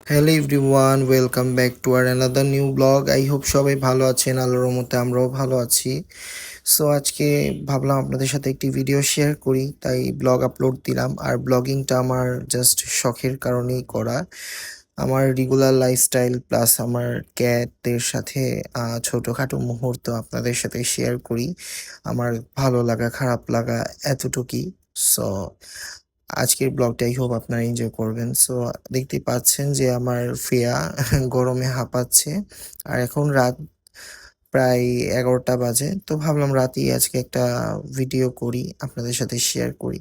Hello everyone, welcome back to আর another new blog. I hope সবাই ভালো আছেন, আল্লাহর রহমতে আমরাও ভালো আছি। সো আজকে ভাবলাম আপনাদের সাথে একটি ভিডিও শেয়ার করি, তাই ব্লগ আপলোড দিলাম। আর ব্লগিংটা আমার জাস্ট শখের কারণেই করা। আমার রেগুলার লাইফস্টাইল প্লাস আমার ক্যাটদের সাথে ছোটোখাটো মুহূর্ত আপনাদের সাথে শেয়ার করি। আমার ভালো লাগা খারাপ লাগা এতটুকুই। সো আজকের ব্লগটা আই হোপ আপনারা এনজয় করবেন। সো দেখতেই পাচ্ছেন যে আমার ফিয়া গরমে হাঁপাচ্ছে। আর এখন রাত প্রায় ১১টা বাজে। তো ভাবলাম রাতেই আজকে একটা ভিডিও করি, আপনাদের সাথে শেয়ার করি।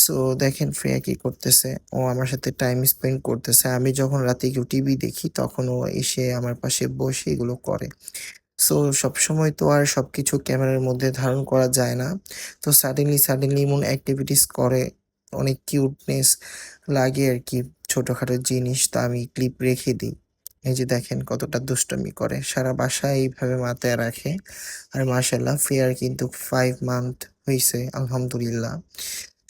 সো দেখেন ফ্রেয়া কি করতেছে। ও আমার সাথে টাইম স্পেন্ড করতেছে। আমি যখন রাতে একটু টিভি দেখি তখন ও এসে আমার পাশে বসে এগুলো করে। সো সবসময় তো আর সবকিছু ক্যামেরার মধ্যে ধারণ করা যায় না। তো সাডেনলি এমন এক্টিভিটিস করে, অনেক কিউটনেস লাগে আরকি। ছোটখাটো জিনিস তো আমি ক্লিপ রেখে দিই। এই যে দেখেন কতটা দুষ্টামি করে। সারা বাসা এইভাবে মাথায় রাখে। আর মাশাআল্লাহ ফ্রেয়ার কিন্তু 5 মান্থ হইছে আলহামদুলিল্লাহ।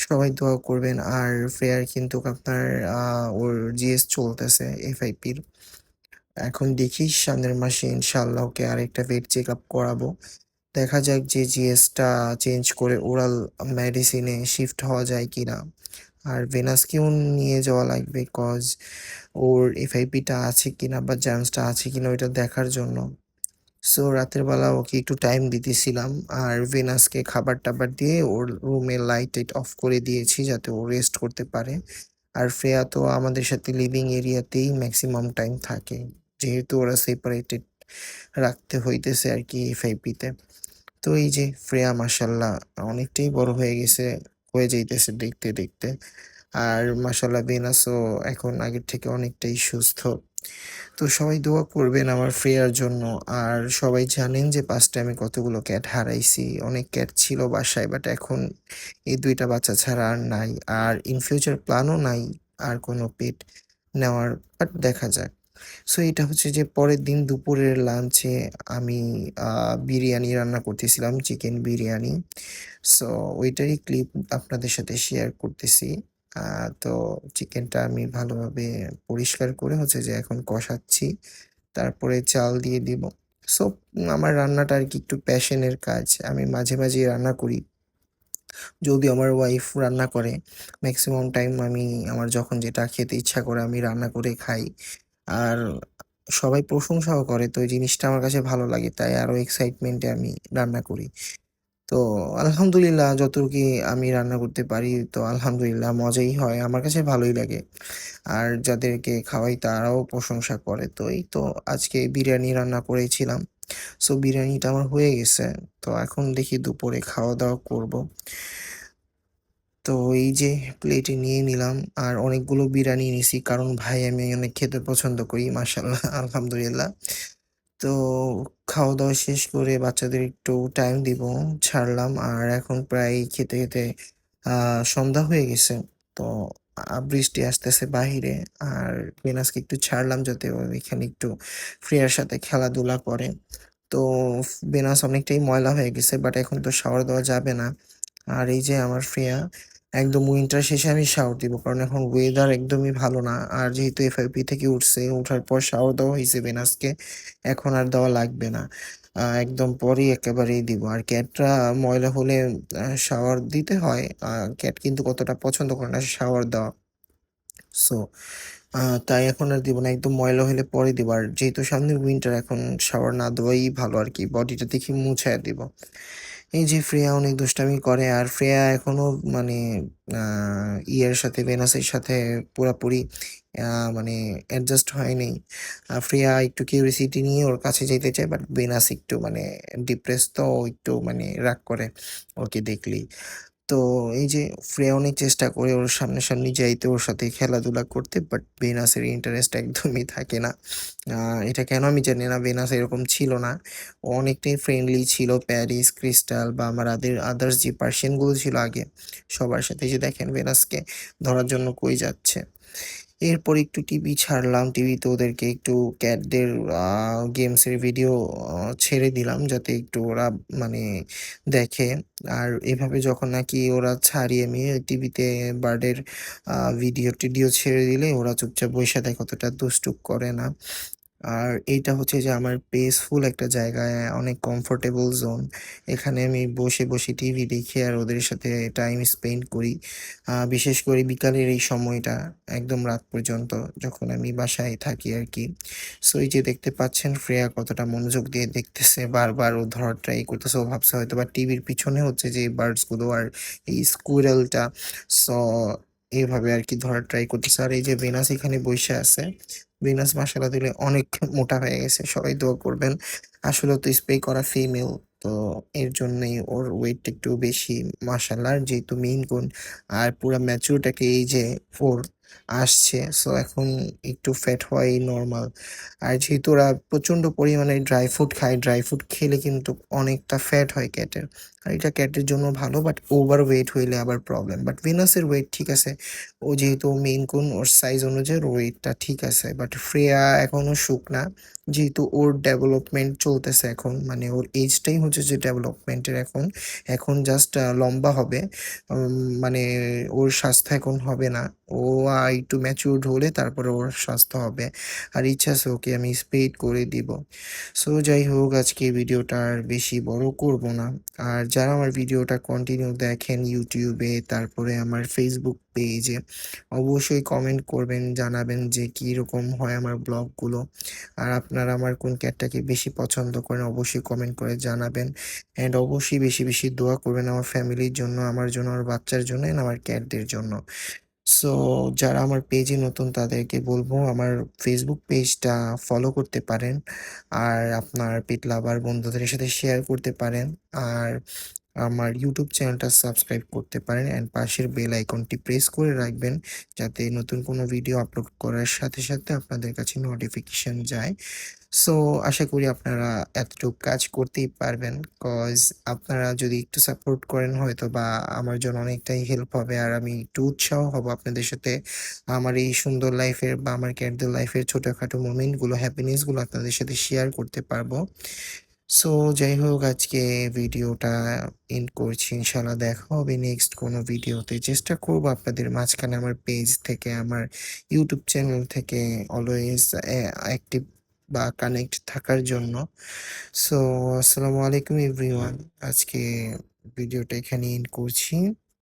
সবাই দোয়া করবেন। আর ফ্রেয়ার কিন্তু আপনার আ ওর জিএস চলতেছে এফআইপির। এখন দেখি সামনের মাসে ইনশাআল্লাহ ওকে আরেকটা ভেট চেকআপ করাবো। দেখা যাক যে জিএসটা চেঞ্জ করে ওরাল মেডিসিনে শিফট হওয়া যায় কিনা। আর ভেনাসকেও নিয়ে যাওয়া লাগবে কজ ওর এফআইপিটা আছে কিনা বা জার্মসটা আছে কিনা ওইটা দেখার জন্য। সো রাতের বেলা ওকে একটু টাইম দিতেছিলাম। আর ভেনাসকে খাবার-টাবার দিয়ে ওর রুমের লাইট-টাইট অফ করে দিয়েছি যাতে ও রেস্ট করতে পারে। আর ফ্রেয়া তো আমাদের সাথে লিভিং এরিয়াতেই মেক্সিমাম টাইম থাকে। যেহেতু ওরা সেপারেটেড রাখতে হইতেছে আরকি এফআইপিতে। তো এই যে ফ্রেয়া মাশাআল্লাহ অনেকটাই বড় হয়ে গেছে, হয়ে যাইতেছে দেখতে। আর মাশাআল্লাহ ভেনাসও এখন আগের থেকে অনেকটাই সুস্থ। তো সবাই দোয়া করবেন আমার ফ্রেয়ার জন্য। আর সবাই জানেন যে পাস্টে আমি কতগুলো ক্যাট হারাইছি। অনেক ক্যাট ছিল বাসায়, বাট এখন এই ২ টা বাচ্চা ছাড়া আর নাই। আর ইন ফিউচার প্ল্যানও নাই আর কোনো পেট নেওয়ার, বাট দেখা যাক। সো এটা হচ্ছে যে পরের দিন দুপুরের লাঞ্চে আমি আ বিরিয়ানি রান্না করতেছিলাম, চিকেন বিরিয়ানি। সো ওইটারই ক্লিপ আপনাদের সাথে শেয়ার করতেছি। আ তো চিকেনটা আমি ভালোভাবে পরিষ্কার করে হচ্ছে যে এখন কষাচ্ছি। তারপরে চাল দিয়ে দিব। সো আমার রান্নাটা আরকি একটু প্যাশনের কাজ। আমি মাঝে মাঝেই রান্না করি। যদিও আমার ওয়াইফ রান্না করে। মেক্সিমাম টাইম আমি আমার যখন যেটা খেতে ইচ্ছা করে আমি রান্না করে খাই। আর সবাই প্রশংসাও করে। তো এই জিনিসটা আমার কাছে ভালো লাগে। তাই আরো এক্সাইটমেন্ট এ আমি রান্না করি। তো আলহামদুলিল্লাহ যতটুকু আমি রান্না করতে পারি তো আলহামদুলিল্লাহ মজাই হয়। আমার কাছে ভালোই লাগে। আর যাদেরকে খাওয়াই তারাও প্রশংসা করে। তো এই তো আজকে বিরিয়ানি রান্না করেছিলাম। সো বিরিয়ানিটা আমার হয়ে গেছে। তো এখন দেখি দুপুরে খাওয়া-দাওয়া করব। তো এই যে প্লেটে নিয়ে নিলাম। আর অনেকগুলো বিরিয়ানি নিছি কারণ ভাই আমি অনেক খেতে পছন্দ করি মাশাআল্লাহ আলহামদুলিল্লাহ। তো খাওয়া-দাওয়া শেষ করে বাচ্চাদের একটু টাইম দিব, ছাড়লাম। আর এখন প্রায় খেতে আ সন্ধ্যা হয়ে গেছে। তো বৃষ্টি আসতেছে বাহিরে। আর ভেনাসকে একটু ছাড়লাম যাতে ও এখানে একটু ফ্রেয়ার সাথে খেলাধুলা করে। তো ভেনাস অনেকটাই ময়লা হয়ে গেছে, বাট এখন তো শাওয়ার দেওয়া যাবে না। আর এই যে আমার ফ্রেয়া একদম উইন্টার শেষে আমি শাওয়ার দিব। কারণ এখন ওয়েদার একদমই ভালো না। আর যেহেতু এফআইপি থেকে উঠছে, উঠার পর শাওয়ার দেওয়া হইছে ভেনাসকে। এখন আর দেওয়া লাগবে না। একদম পরেই একেবারেই দিব। আর ক্যাটরা ময়লা হলে শাওয়ার দিতে হয়। ক্যাট কিন্তু কতটা পছন্দ করে না শাওয়ার দেওয়া। সো আ তাই এখন আর দিব না। একদম ময়লা হইলে পরে দিব। আর যেহেতু সামনে উইন্টার এখন শাওয়ার না দেওয়াই ভালো আরকি। বডিটা দেখি মুছায়া দিব। এই যে ফ্রেয়া অনেক দুষ্টামি করে। আর ফ্রেয়া এখনো মানে আ ইয়ের সাথে ভেনাসের সাথে পুরাপুরি আ মানে অ্যাডজাস্ট হয় নাই। ফ্রেয়া একটু কিউরিসিটি নিয়ে ওর কাছে যাইতে চায়, বাট ভেনাস একটু মানে ডিপ্রেস তো ও একটু মানে রাগ করে ওকে দেখলেই। তো এই যে ফ্রেয়া অনেক চেষ্টা করে ওর সামনাসামনি যাইতে, ওর সাথে খেলাধুলা করতে, বাট ভেনাসের ইন্টারেস্ট একদমই থাকে না। আ এটা কেন আমি জানি না, ভেনাস এরকম ছিল না। ও অনেকটাই ফ্রেন্ডলি ছিল প্যারিস, ক্রিস্টাল বা আমার আদার্স যে পার্সিয়ান গুলো ছিল আগে, সবার সাথে। এই যে দেখেন ভেনাসকে ধরার জন্য কই যাচ্ছে। এরপর একটু টিভি ছাড়লাম। টিভিতে ওদেরকে একটু ক্যাটদের গেমসের ভিডিও ছেড়ে দিলাম যাতে একটু ওরা মানে দেখে। আর এভাবে যখন নাকি ওরা ছাড়ি আমি টিভিতে বার্ডের ভিডিও-টিডিও ছেড়ে দিলে ওরা চুপচাপ বইসা দেখে, অতটা দুষ্টু করে না। আর এইটা হচ্ছে যে আমার পিসফুল একটা জায়গায়, অনেক কমফোর্টেবল জোন। এখানে আমি বসে টিভি দেখি আর ওদের সাথে টাইম স্পেন্ড করি। বিশেষ করে বিকালের এই সময়টা একদম রাত পর্যন্ত যখন আমি বাসায় থাকি আরকি। সো এই যে দেখতে পাচ্ছেন শ্রেয়া কতটা মনোযোগ দিয়ে দেখতেছে। বারবার ও ধরার ট্রাই করতেছে। ও ভাবছে হয়তোবা টিভির পিছনে হচ্ছে যে এই বার্ডস গুলো আর এই স্কুইরেলটা। সো এভাবে আরকি ধরার ট্রাই করতেছে। আর এই যে ভেনাস এখানে বইসা আছে। ভেনাস মাশাআল্লাহ দিলে অনেক মোটা হয়ে গেছে। সবাই দোয়া করবেন। আসলে ও তো স্প্রে করা ফিমেল। তো এর জন্যই ওর ওয়েট একটু বেশি মাশাআল্লাহ। আর যেহেতু মেইন কোন আর পুরা ম্যাচিউরড একটা এইজে ওর আসছে। সো এখন একটু ফ্যাট হওয়াই নরমাল। আর যেহেতু ওরা প্রচন্ড পরিমাণে ড্রাই ফ্রুট খায়, ড্রাই ফ্রুট খেলে কিন্তু অনেকটা ফ্যাট হয় ক্যাটের। আর এটা ক্যাটের জন্য ভালো, বাট ওভার ওয়েট হইলে আবার প্রবলেম। বাট ভেনাসের ওয়েট ঠিক আছে। ও যেহেতু মেইন কোন ওর সাইজ অনুযায়ী ওর ওয়েটটা ঠিক আছে। বাট ফ্রেয়া এখনো শুকনা। যেহেতু ওর ডেভেলপমেন্ট চলতেছে এখন, মানে ওর এইজটাই হচ্ছে যে ডেভেলপমেন্টের এখন। এখন জাস্ট লম্বা হবে। মানে ওর স্বাস্থ্য এখন হবে না। ও একটু ম্যাচিউরড হলে তারপরে ওর স্বাস্থ্য হবে। আর ইচ্ছা আছে ওকে আমি স্পেড করে দিব। সো যাই হোক, আজকে ভিডিওটা আর বেশি বড় করব না। আর যারা আমার ভিডিওটা কন্টিনিউ দেখেন ইউটিউবে, তারপরে আমার ফেসবুক পেজে, অবশ্যই কমেন্ট করবেন, জানাবেন যে কিরকম হয় আমার ব্লগগুলো। আর আপনারা আমার কোন ক্যাটটাকে বেশি পছন্দ করেন অবশ্যই কমেন্ট করে জানাবেন। অ্যান্ড অবশ্যই বেশি দোয়া করবেন আমার ফ্যামিলির জন্য, আমার জন্য, আমার বাচ্চার জন্য এন্ড আমার ক্যাটদের জন্য। সো যারা আমার পেজে নতুন তাদেরকে বলবো আমার ফেসবুক পেজটা ফলো করতে পারেন। আর আপনার পেট লাভার বন্ধুদের সাথে শেয়ার করতে পারেন। আর আমার ইউটিউব চ্যানেলটা সাবস্ক্রাইব করতে পারেন অ্যান্ড পাশের বেল আইকনটি প্রেস করে রাখবেন যাতে নতুন কোনো ভিডিও আপলোড করার সাথে আপনাদের কাছে নোটিফিকেশন যায়। সো আশা করি আপনারা এতটুকু কাজ করতেই পারবেন। কজ আপনারা যদি একটু সাপোর্ট করেন হয়তোবা আমার জন্য অনেকটাই হেল্প হবে। আর আমি একটু উৎসাহ হব আপনাদের সাথে আমার এই সুন্দর লাইফের বা আমার ক্যাটদের লাইফের ছোটখাটো মোমেন্টগুলো, হ্যাপিনেসগুলো আপনাদের সাথে শেয়ার করতে পারবো। সো যাই হোক, আজকে ভিডিওটা এন্ড করছি। ইনশাআল্লাহ দেখা হবে নেক্সট কোনো ভিডিওতে। চেষ্টা করব আপনাদের মাঝখানে আমার পেজ থেকে, আমার ইউটিউব চ্যানেল থেকে অলওয়েজ অ্যাক্টিভ বা কানেক্ট থাকার জন্য। সো আসসালামু আলাইকুম এভরিওয়ান। আজকে ভিডিওটা এখানে এন্ড করছি।